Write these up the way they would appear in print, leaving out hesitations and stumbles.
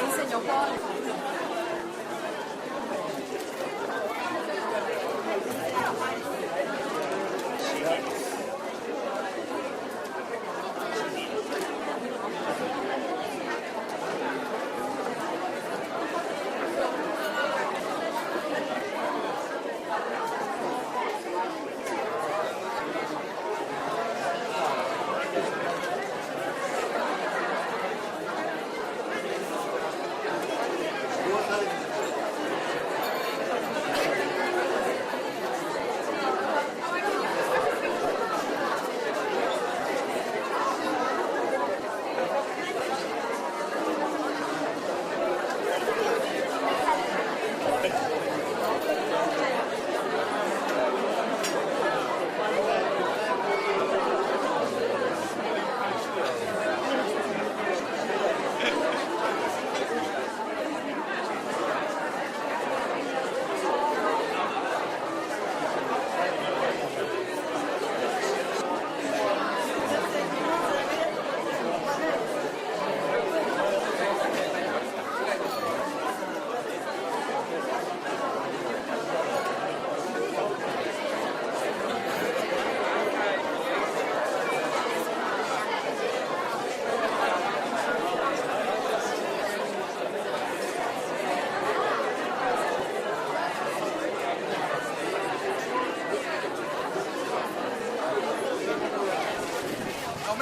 insegno qua.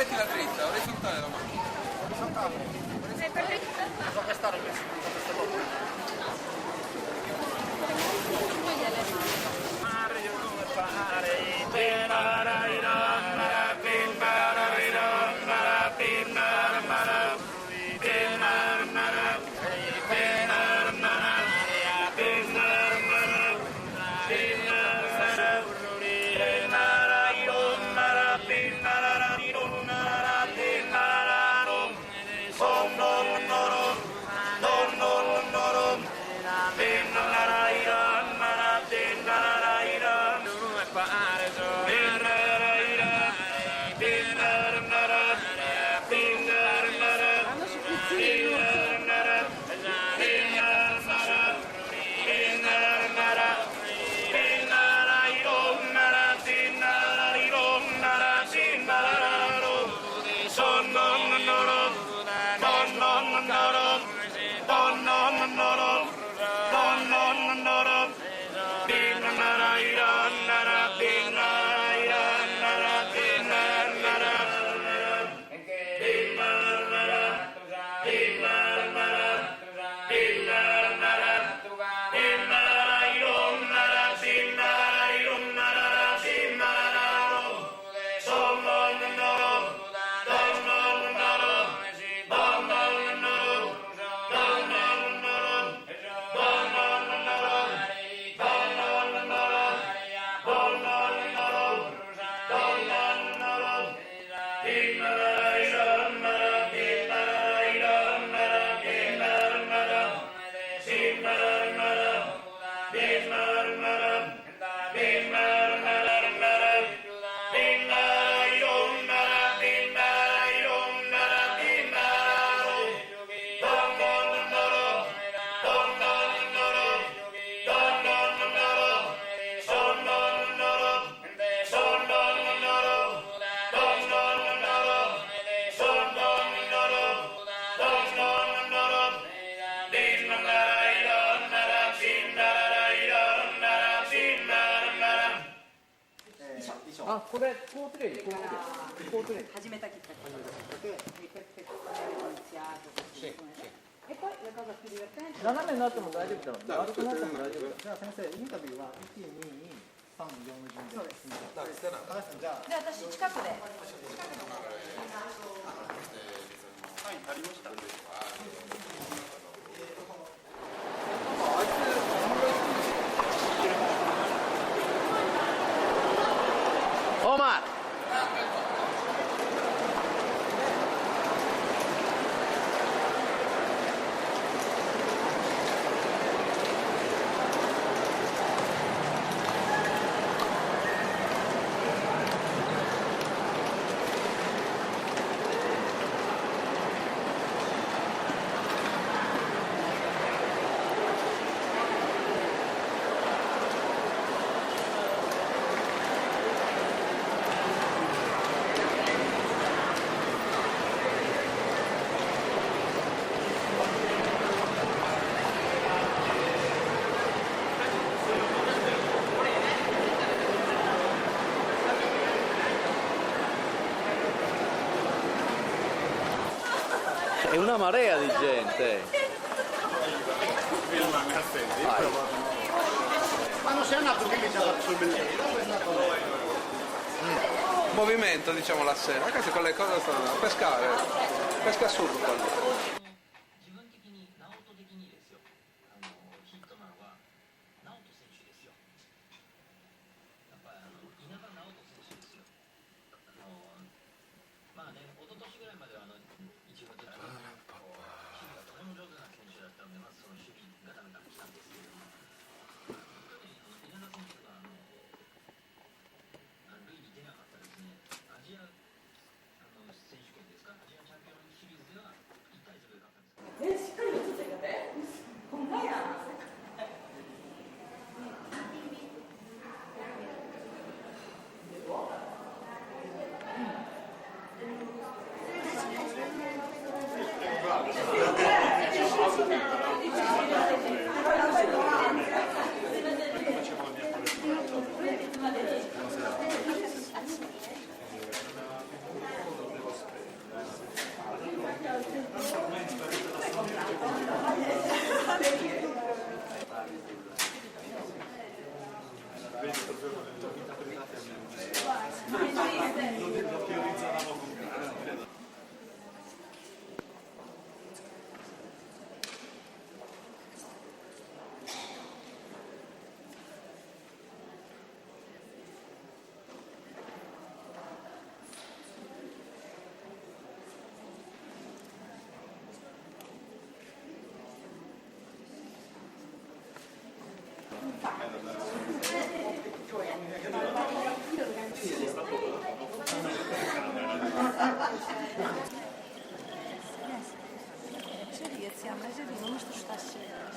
Metti la dritta, orizzontale la macchina. Orizzontale. Bisogna stare questoあ、これコートレイ、コートレイ。始めたきっかけ。斜めになっても大丈夫だろう。丸くなっても大丈夫だ。じゃあ先生、インタビューは1、2、3、4の順で。そうです。じゃあ私近くで。はい、ありました。Omar! una marea di gente. Vai. Ma non sei andato che mi ci ha fatto sul biglietto? Movimento, diciamo, la sera. Anche con le cose stanno a pescare. Pesca assurdo quello. 自分的に直人的にですよ、ヒットなのは直人選手ですよ。やっぱり稲葉直人選手ですよ。まあね、一昨年ぐらいまでは一部で守備がとても上手な選手だったので、まずその守備がダメだったんですけれども、去年稲葉選手が塁に出なかったですね。アジア選手権ですか、アジアチャンピオンシリーズでは1対0で勝ったんです。しっかり映ってるよね。ほんまや。Vamos testar cheiras.